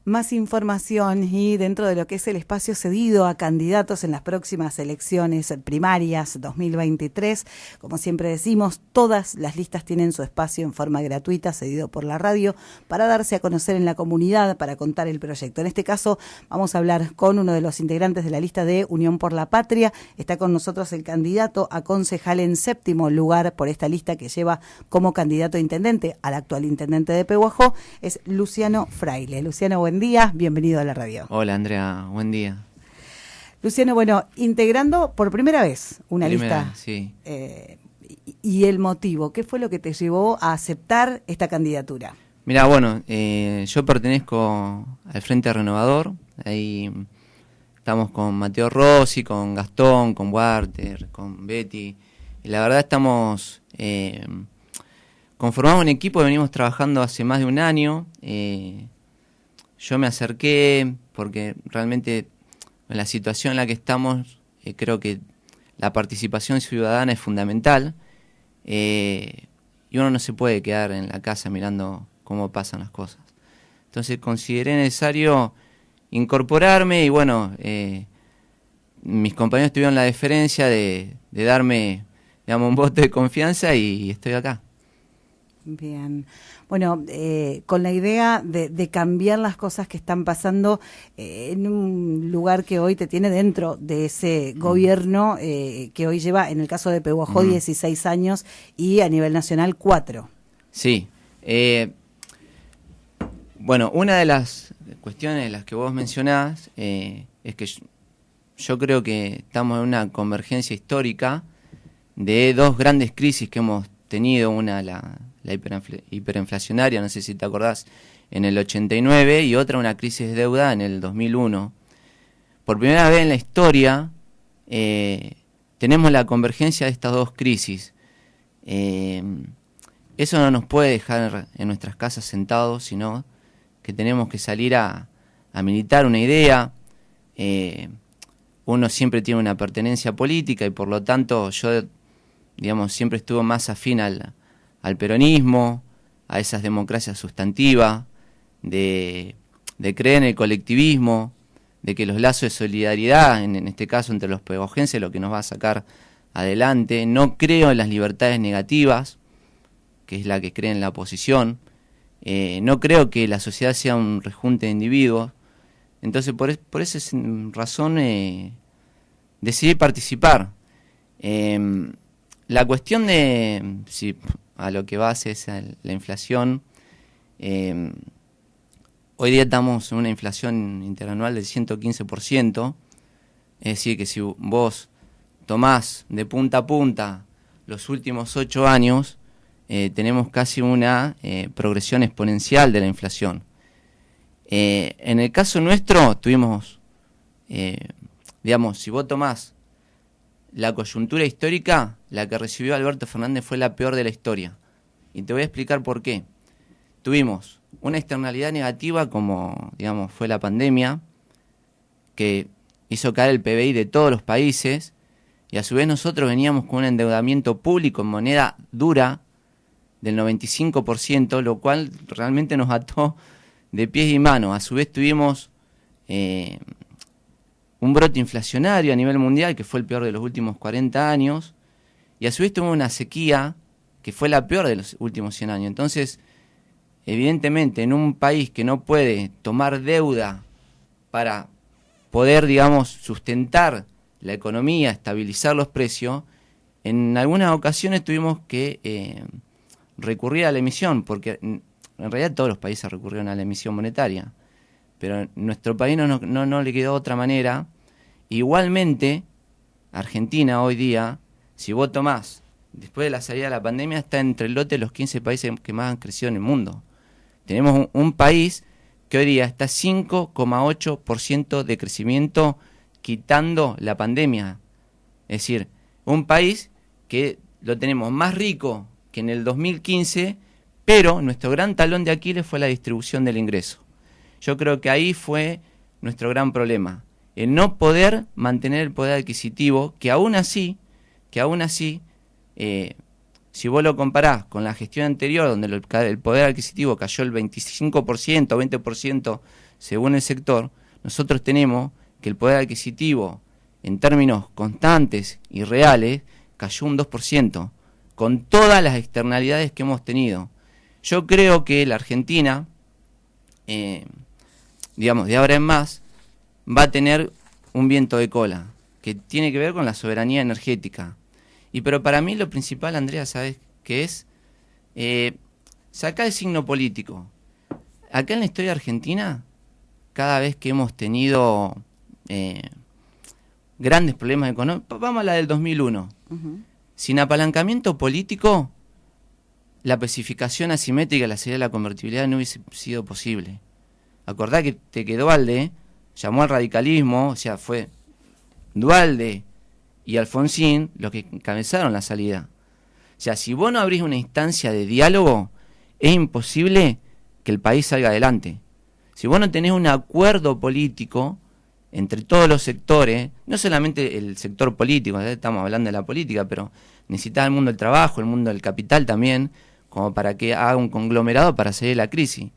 Más información y dentro de lo que es el espacio cedido a candidatos en las próximas elecciones primarias 2023. Como siempre decimos, todas las listas tienen su espacio en forma gratuita, cedido por la radio, para darse a conocer en la comunidad, para contar el proyecto. En este caso vamos a hablar con uno de los integrantes de la lista de Unión por la Patria. Está con nosotros el candidato a concejal en 7º lugar por esta lista que lleva como candidato a intendente al actual intendente de Pehuajó, es Luciano Fraile. Luciano, buen día, bienvenido a la radio. Hola Andrea, buen día. Luciano, bueno, integrando por primera vez una lista, sí. Y el motivo, ¿qué fue lo que te llevó a aceptar esta candidatura? Mirá, bueno, yo pertenezco al Frente Renovador, ahí estamos con Mateo Rossi, con Gastón, con Walter, con Betty, y la verdad estamos conformamos un equipo que venimos trabajando hace más de un año. Yo me acerqué porque realmente en la situación en la que estamos creo que la participación ciudadana es fundamental y uno no se puede quedar en la casa mirando cómo pasan las cosas. Entonces consideré necesario incorporarme y bueno, mis compañeros tuvieron la deferencia de darme, digamos, un voto de confianza y estoy acá. Bien, bueno, con la idea de cambiar las cosas que están pasando en un lugar que hoy te tiene dentro de ese gobierno que hoy lleva, en el caso de Pehuajó, 16 años y a nivel nacional 4. Sí, bueno, una de las cuestiones de las que vos mencionás es que yo creo que estamos en una convergencia histórica de dos grandes crisis que hemos tenido, una la hiperinflacionaria, no sé si te acordás, en el 89, y otra una crisis de deuda en el 2001. Por primera vez en la historia tenemos la convergencia de estas dos crisis. Eso no nos puede dejar en nuestras casas sentados, sino que tenemos que salir a militar una idea. Uno siempre tiene una pertenencia política y por lo tanto yo, digamos, siempre estuve más afín al peronismo, a esas democracias sustantivas, de creer en el colectivismo, de que los lazos de solidaridad, en este caso entre los pehuajenses, es lo que nos va a sacar adelante. No creo en las libertades negativas, que es la que cree en la oposición. No creo que la sociedad sea un rejunte de individuos. Entonces, por esa razón decidí participar. La cuestión de si a lo que va es la inflación. Hoy día estamos en una inflación interanual del 115%. Es decir, que si vos tomás de punta a punta los últimos 8 años, tenemos casi una progresión exponencial de la inflación. En el caso nuestro tuvimos, digamos, si vos tomás la coyuntura histórica, la que recibió Alberto Fernández fue la peor de la historia. Y te voy a explicar por qué. Tuvimos una externalidad negativa como, digamos, fue la pandemia, que hizo caer el PBI de todos los países, y a su vez nosotros veníamos con un endeudamiento público en moneda dura del 95%, lo cual realmente nos ató de pies y manos. A su vez tuvimos un brote inflacionario a nivel mundial que fue el peor de los últimos 40 años, y a su vez tuvimos una sequía que fue la peor de los últimos 100 años. Entonces, evidentemente, en un país que no puede tomar deuda para poder, digamos, sustentar la economía, estabilizar los precios, en algunas ocasiones tuvimos que recurrir a la emisión, porque en realidad todos los países recurrieron a la emisión monetaria, pero en nuestro país no le quedó otra manera. Igualmente, Argentina hoy día, si vos tomás, después de la salida de la pandemia, está entre el lote de los 15 países que más han crecido en el mundo. Tenemos un país que hoy día está 5,8% de crecimiento quitando la pandemia. Es decir, un país que lo tenemos más rico que en el 2015, pero nuestro gran talón de Aquiles fue la distribución del ingreso. Yo creo que ahí fue nuestro gran problema, el no poder mantener el poder adquisitivo, que aún así si vos lo comparás con la gestión anterior, donde el poder adquisitivo cayó el 25%, 20% según el sector, nosotros tenemos que el poder adquisitivo, en términos constantes y reales, cayó un 2%, con todas las externalidades que hemos tenido. Yo creo que la Argentina, digamos, de ahora en más, va a tener un viento de cola, que tiene que ver con la soberanía energética. Pero para mí lo principal, Andrea, ¿sabes qué es? Sacar el signo político. Acá en la historia argentina, cada vez que hemos tenido grandes problemas económicos, vamos a la del 2001, sin apalancamiento político, la especificación asimétrica de la salida de la convertibilidad no hubiese sido posible. Acordá que Duhalde llamó al radicalismo, o sea, fue Duhalde y Alfonsín los que encabezaron la salida. O sea, si vos no abrís una instancia de diálogo, es imposible que el país salga adelante. Si vos no tenés un acuerdo político entre todos los sectores, no solamente el sector político, estamos hablando de la política, pero necesitás el mundo del trabajo, el mundo del capital también, como para que haga un conglomerado para salir de la crisis.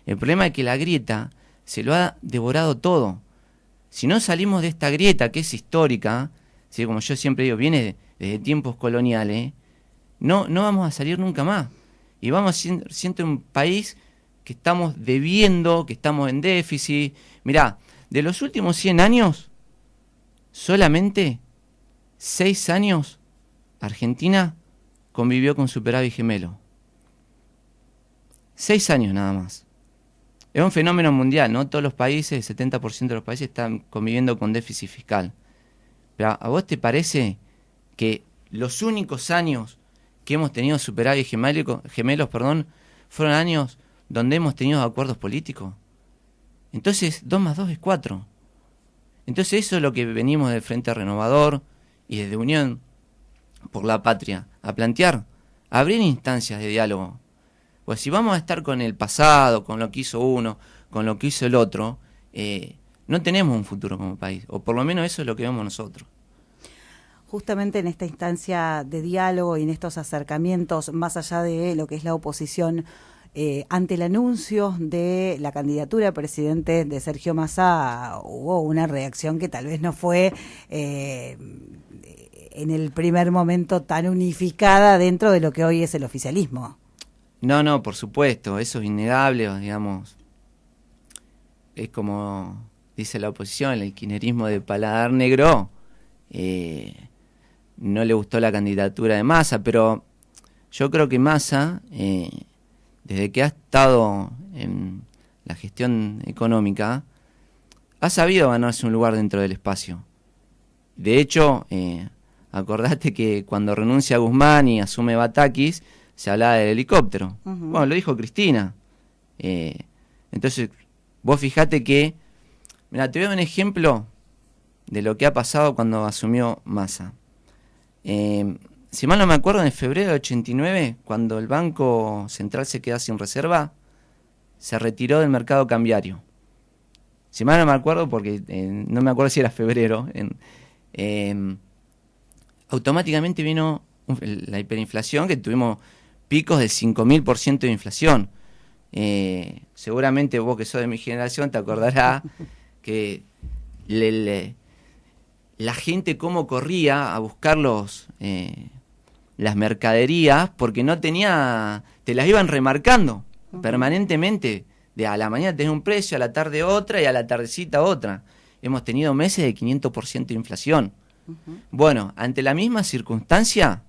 El problema es que la grieta se lo ha devorado todo. Si no salimos de esta grieta, que es histórica, ¿sí? Como yo siempre digo, viene desde tiempos coloniales, no vamos a salir nunca más. Y vamos siendo un país que estamos debiendo, que estamos en déficit. Mirá, de los últimos 100 años, solamente 6 años Argentina convivió con superávit gemelo. 6 años nada más. Es un fenómeno mundial, ¿no? Todos los países, el 70% de los países están conviviendo con déficit fiscal. Pero ¿a vos te parece que los únicos años que hemos tenido superávit gemelos, fueron años donde hemos tenido acuerdos políticos? Entonces, 2 más 2 es 4. Entonces eso es lo que venimos del Frente Renovador y desde Unión por la Patria a plantear, a abrir instancias de diálogo. Pues si vamos a estar con el pasado, con lo que hizo uno, con lo que hizo el otro, no tenemos un futuro como país, o por lo menos eso es lo que vemos nosotros. Justamente en esta instancia de diálogo y en estos acercamientos, más allá de lo que es la oposición, ante el anuncio de la candidatura a presidente de Sergio Massa, hubo una reacción que tal vez no fue en el primer momento tan unificada dentro de lo que hoy es el oficialismo. No, por supuesto, eso es innegable, digamos. Es como dice la oposición, el kirchnerismo de paladar negro. No le gustó la candidatura de Massa, pero yo creo que Massa, desde que ha estado en la gestión económica, ha sabido ganarse un lugar dentro del espacio. De hecho, acordate que cuando renuncia Guzmán y asume Batakis, se hablaba del helicóptero. Bueno, lo dijo Cristina. Entonces, vos fijate que, mira, te voy a dar un ejemplo de lo que ha pasado cuando asumió Massa. Si mal no me acuerdo, en febrero del 89, cuando el Banco Central se queda sin reserva, se retiró del mercado cambiario. Si mal no me acuerdo, porque no me acuerdo si era febrero, automáticamente vino la hiperinflación, que tuvimos picos del 5.000% de inflación. Seguramente vos que sos de mi generación te acordarás que la gente cómo corría a buscar las mercaderías porque no tenía, te las iban remarcando permanentemente. De a la mañana tenés un precio, a la tarde otra y a la tardecita otra. Hemos tenido meses de 500% de inflación. Bueno, ante la misma circunstancia,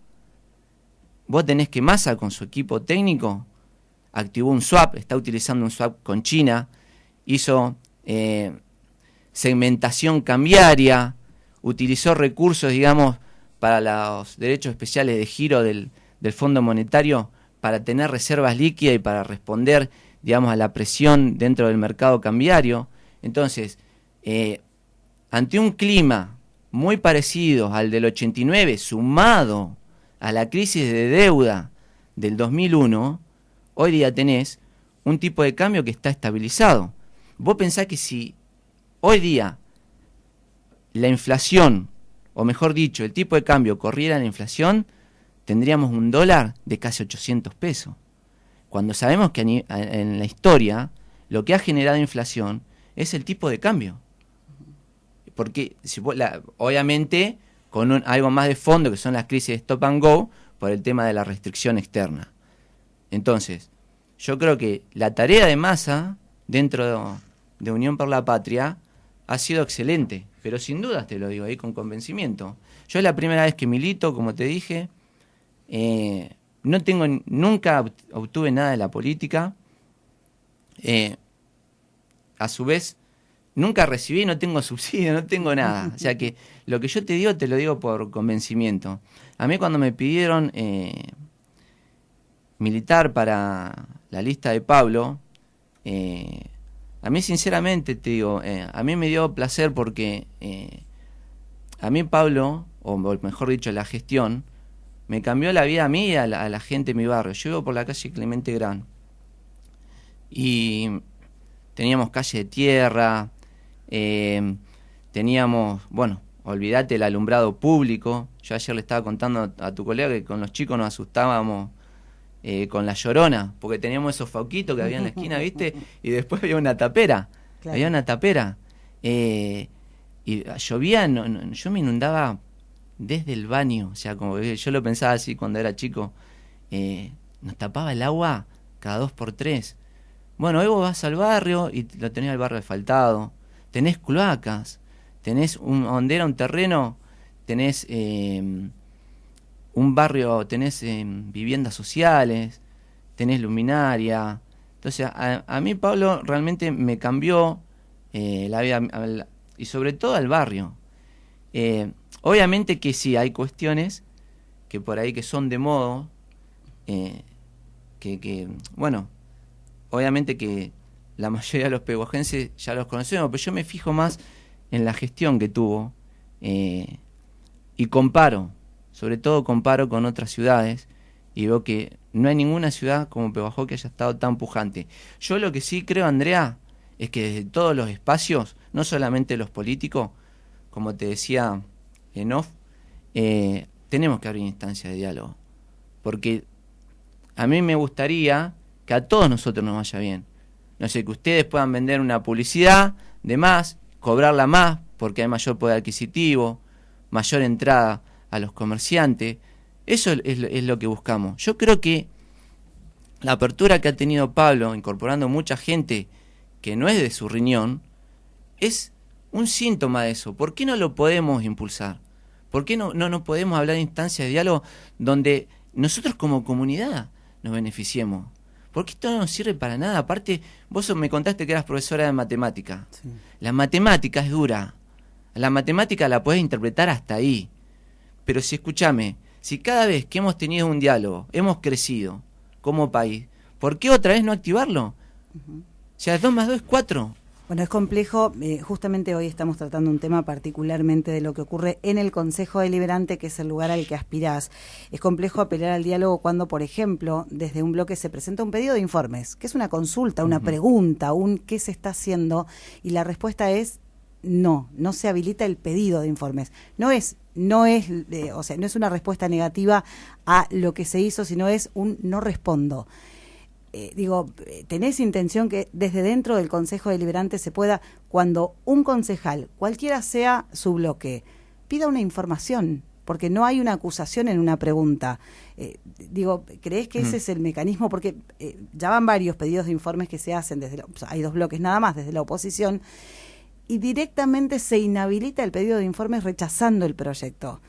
vos tenés que Massa con su equipo técnico activó un swap, está utilizando un swap con China, hizo segmentación cambiaria, utilizó recursos, digamos, para los derechos especiales de giro del Fondo Monetario para tener reservas líquidas y para responder, digamos, a la presión dentro del mercado cambiario. Entonces, ante un clima muy parecido al del 89, sumado a la crisis de deuda del 2001, hoy día tenés un tipo de cambio que está estabilizado. Vos pensás que si hoy día la inflación, o mejor dicho, el tipo de cambio corriera la inflación, tendríamos un dólar de casi 800 pesos. Cuando sabemos que en la historia lo que ha generado inflación es el tipo de cambio. Porque obviamente con algo más de fondo, que son las crisis de stop and go, por el tema de la restricción externa. Entonces, yo creo que la tarea de Massa dentro de Unión por la Patria ha sido excelente, pero sin dudas te lo digo ahí con convencimiento. Yo es la primera vez que milito, como te dije, nunca obtuve nada de la política, a su vez nunca recibí, no tengo subsidio, no tengo nada. O sea que lo que yo te digo, te lo digo por convencimiento. A mí cuando me pidieron militar para la lista de Pablo, a mí sinceramente te digo, a mí me dio placer porque a mí Pablo, o mejor dicho la gestión, me cambió la vida a mí y a la gente de mi barrio. Yo vivo por la calle Clemente Gran y teníamos calle de tierra, teníamos, bueno, olvídate el alumbrado público. Yo ayer le estaba contando a tu colega que con los chicos nos asustábamos con la Llorona, porque teníamos esos fauquitos que había en la esquina, ¿viste? Y después había una tapera, claro. Había una tapera. Y llovía, yo me inundaba desde el baño, o sea, como yo lo pensaba así cuando era chico, nos tapaba el agua cada 2 por 3. Bueno, hoy vos vas al barrio y lo tenés al barrio asfaltado, tenés cloacas, tenés donde era un terreno, tenés un barrio, tenés viviendas sociales, tenés luminaria. Entonces, a mí Pablo realmente me cambió la vida, y sobre todo al barrio. Obviamente que sí, hay cuestiones que por ahí que son de modo, bueno, obviamente que la mayoría de los pehuajenses ya los conocemos, pero yo me fijo más en la gestión que tuvo y comparo, sobre todo comparo con otras ciudades y veo que no hay ninguna ciudad como Pehuajó que haya estado tan pujante. Yo lo que sí creo, Andrea, es que desde todos los espacios, no solamente los políticos, como te decía en off, tenemos que abrir instancias de diálogo, porque a mí me gustaría que a todos nosotros nos vaya bien. No sé, que ustedes puedan vender una publicidad de más, cobrarla más, porque hay mayor poder adquisitivo, mayor entrada a los comerciantes. Eso es lo que buscamos. Yo creo que la apertura que ha tenido Pablo, incorporando mucha gente que no es de su riñón, es un síntoma de eso. ¿Por qué no lo podemos impulsar? ¿Por qué no podemos hablar de instancias de diálogo donde nosotros como comunidad nos beneficiemos? Porque esto no nos sirve para nada. Aparte, vos me contaste que eras profesora de matemática. Sí. La matemática es dura. La matemática la podés interpretar hasta ahí. Pero escúchame, si cada vez que hemos tenido un diálogo, hemos crecido como país, ¿por qué otra vez no activarlo? O sea, 2 más 2 es 4. Bueno, es complejo. Justamente hoy estamos tratando un tema particularmente de lo que ocurre en el Consejo Deliberante, que es el lugar al que aspirás. Es complejo apelar al diálogo cuando, por ejemplo, desde un bloque se presenta un pedido de informes, que es una consulta, una pregunta, un qué se está haciendo, y la respuesta es no se habilita el pedido de informes. No es una respuesta negativa a lo que se hizo, sino es un no respondo. ¿Tenés intención que desde dentro del Consejo Deliberante se pueda, cuando un concejal, cualquiera sea su bloque, pida una información, porque no hay una acusación en una pregunta? ¿Creés que ese es el mecanismo? Porque ya van varios pedidos de informes que se hacen hay 2 bloques nada más desde la oposición, y directamente se inhabilita el pedido de informes rechazando el proyecto.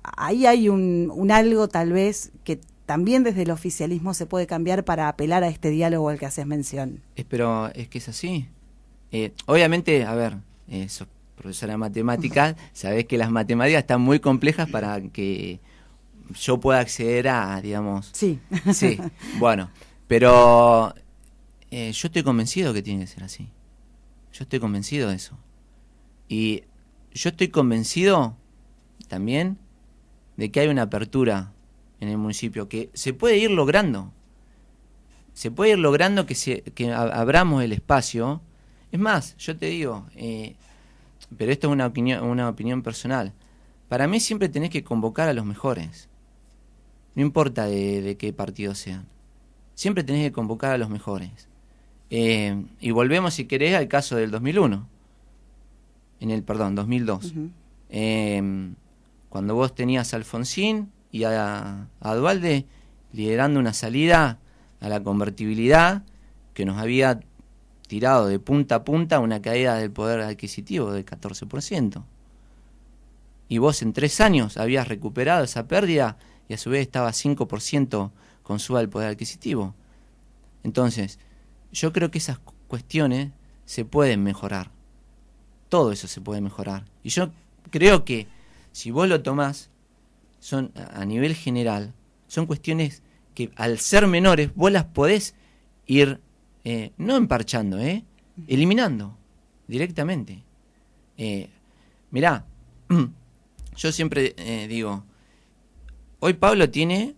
Ahí hay un algo tal vez que también desde el oficialismo se puede cambiar para apelar a este diálogo al que haces mención. Pero es que es así. Obviamente, a ver, sos profesora de matemáticas, sabés que las matemáticas están muy complejas para que yo pueda acceder a, digamos... Sí. Sí, bueno, pero yo estoy convencido que tiene que ser así. Yo estoy convencido de eso. Y yo estoy convencido también de que hay una apertura en el municipio, que se puede ir logrando. Se puede ir logrando que abramos el espacio. Es más, yo te digo, pero esto es una opinión personal. Para mí siempre tenés que convocar a los mejores. no importa de qué partido sean. Siempre tenés que convocar a los mejores. Y volvemos, si querés, al caso del 2001. 2002. Cuando vos tenías a Alfonsín y a Duhalde liderando una salida a la convertibilidad que nos había tirado de punta a punta una caída del poder adquisitivo del 14%. Y vos en 3 años habías recuperado esa pérdida y a su vez estaba 5% con suba del poder adquisitivo. Entonces, yo creo que esas cuestiones se pueden mejorar. Todo eso se puede mejorar. Y yo creo que si vos lo tomás, son a nivel general, son cuestiones que al ser menores vos las podés ir, no emparchando, eliminando directamente. Mirá, yo siempre digo, hoy Pablo tiene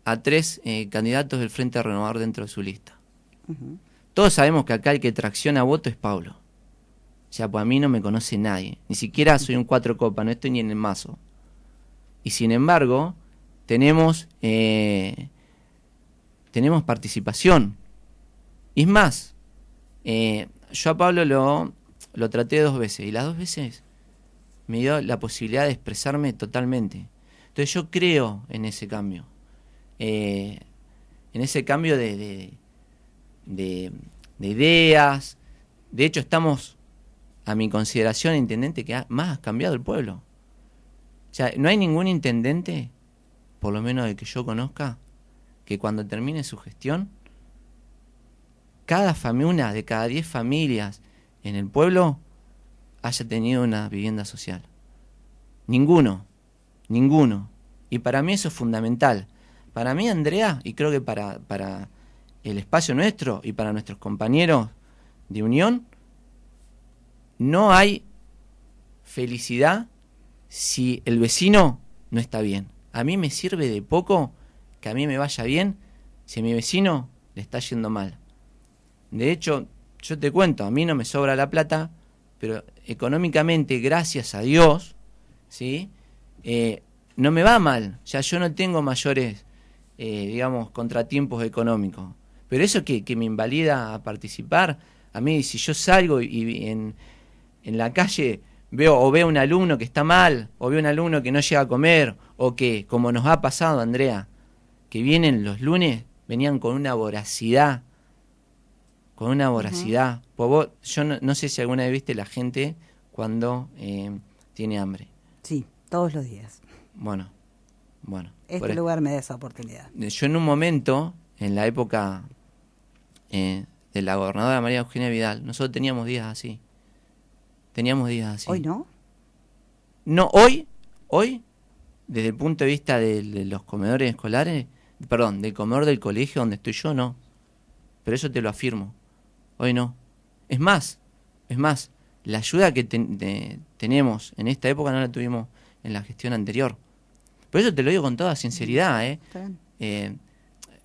a 3 candidatos del Frente Renovador dentro de su lista. Todos sabemos que acá el que tracciona voto es Pablo. O sea, pues a mí no me conoce nadie. Ni siquiera soy un 4 copas, no estoy ni en el mazo. Y sin embargo, tenemos participación. Y es más, yo a Pablo lo traté 2 veces. Y las 2 veces me dio la posibilidad de expresarme totalmente. Entonces yo creo en ese cambio. En ese cambio de ideas. De hecho, estamos, a mi consideración, intendente que más ha cambiado el pueblo. O sea, no hay ningún intendente, por lo menos el que yo conozca, que cuando termine su gestión, una de cada 10 familias en el pueblo haya tenido una vivienda social. Ninguno. Y para mí eso es fundamental. Para mí, Andrea, y creo que para el espacio nuestro y para nuestros compañeros de Unión, no hay felicidad si el vecino no está bien. A mí me sirve de poco que a mí me vaya bien si a mi vecino le está yendo mal. De hecho, yo te cuento, a mí no me sobra la plata, pero económicamente, gracias a Dios, ¿sí? No me va mal. O sea, yo no tengo mayores, contratiempos económicos. Pero eso que me invalida a participar, a mí, si yo salgo y en la calle veo un alumno que está mal, o veo un alumno que no llega a comer, o que, como nos ha pasado, Andrea, que vienen los lunes, venían con una voracidad. Pues vos, yo no sé si alguna vez viste la gente cuando tiene hambre. Sí, todos los días. Bueno. Este lugar me da esa oportunidad. Yo en un momento, en la época de la gobernadora María Eugenia Vidal, nosotros teníamos días así. ¿Hoy no? No, hoy, desde el punto de vista de los comedores escolares, del comedor del colegio donde estoy yo, no. Pero eso te lo afirmo. Hoy no. Es más, la ayuda que tenemos en esta época no la tuvimos en la gestión anterior. Por eso te lo digo con toda sinceridad.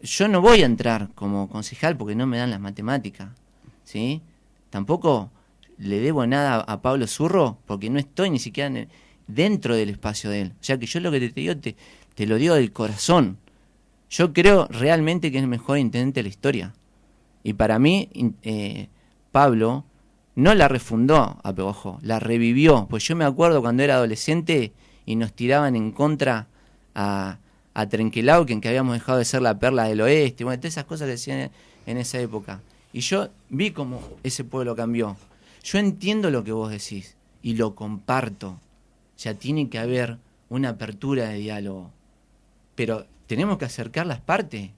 Yo no voy a entrar como concejal porque no me dan las matemáticas, ¿sí? Tampoco le debo nada a Pablo Zurro porque no estoy ni siquiera dentro del espacio de él. O sea que yo lo que te digo te lo digo del corazón. Yo creo realmente que es el mejor intendente de la historia. Y para mí, Pablo no la refundó a Pegojo, la revivió. Pues yo me acuerdo cuando era adolescente y nos tiraban en contra a Trenquelauquen, que habíamos dejado de ser la perla del oeste. Bueno, todas esas cosas que decían en esa época. Y yo vi cómo ese pueblo cambió. Yo entiendo lo que vos decís y lo comparto. O sea, tiene que haber una apertura de diálogo. Pero tenemos que acercar las partes.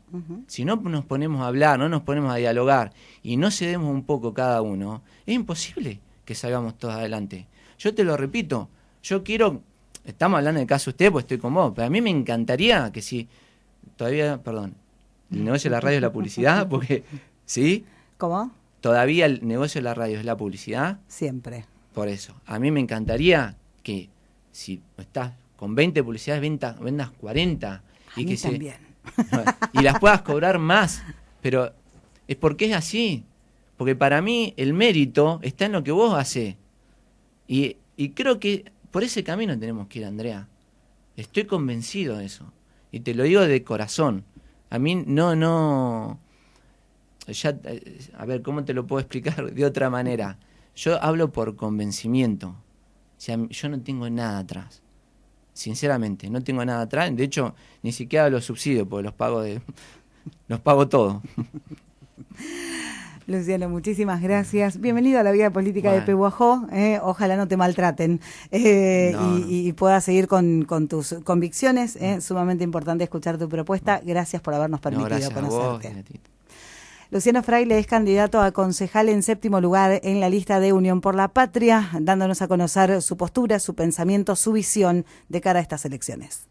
Si no nos ponemos a hablar, no nos ponemos a dialogar y no cedemos un poco cada uno, es imposible que salgamos todos adelante. Yo te lo repito, yo quiero, estamos hablando del caso de usted, pues estoy con vos, pero a mí me encantaría que si todavía, el negocio de la radio es la publicidad, porque, ¿sí? ¿Cómo? Todavía el negocio de la radio es la publicidad. Siempre. Por eso, a mí me encantaría que si estás con 20 publicidades, vendas 40. Y que también. Y las puedas cobrar más, pero es porque es así, porque para mí el mérito está en lo que vos hacés y creo que por ese camino tenemos que ir, Andrea. Estoy convencido de eso. Y te lo digo de corazón. A mí no... Ya, a ver, ¿cómo te lo puedo explicar de otra manera? Yo hablo por convencimiento. O sea, yo no tengo nada atrás. Sinceramente, no tengo nada atrás. De hecho, ni siquiera los subsidios, porque los pago todo. Luciano, muchísimas gracias. Bienvenido a la vida política de Pehuajó. Ojalá no te maltraten y puedas seguir con tus convicciones. Sumamente importante escuchar tu propuesta. Gracias por habernos permitido conocerte. Luciano Fraile es candidato a concejal en 7º lugar en la lista de Unión por la Patria, dándonos a conocer su postura, su pensamiento, su visión de cara a estas elecciones.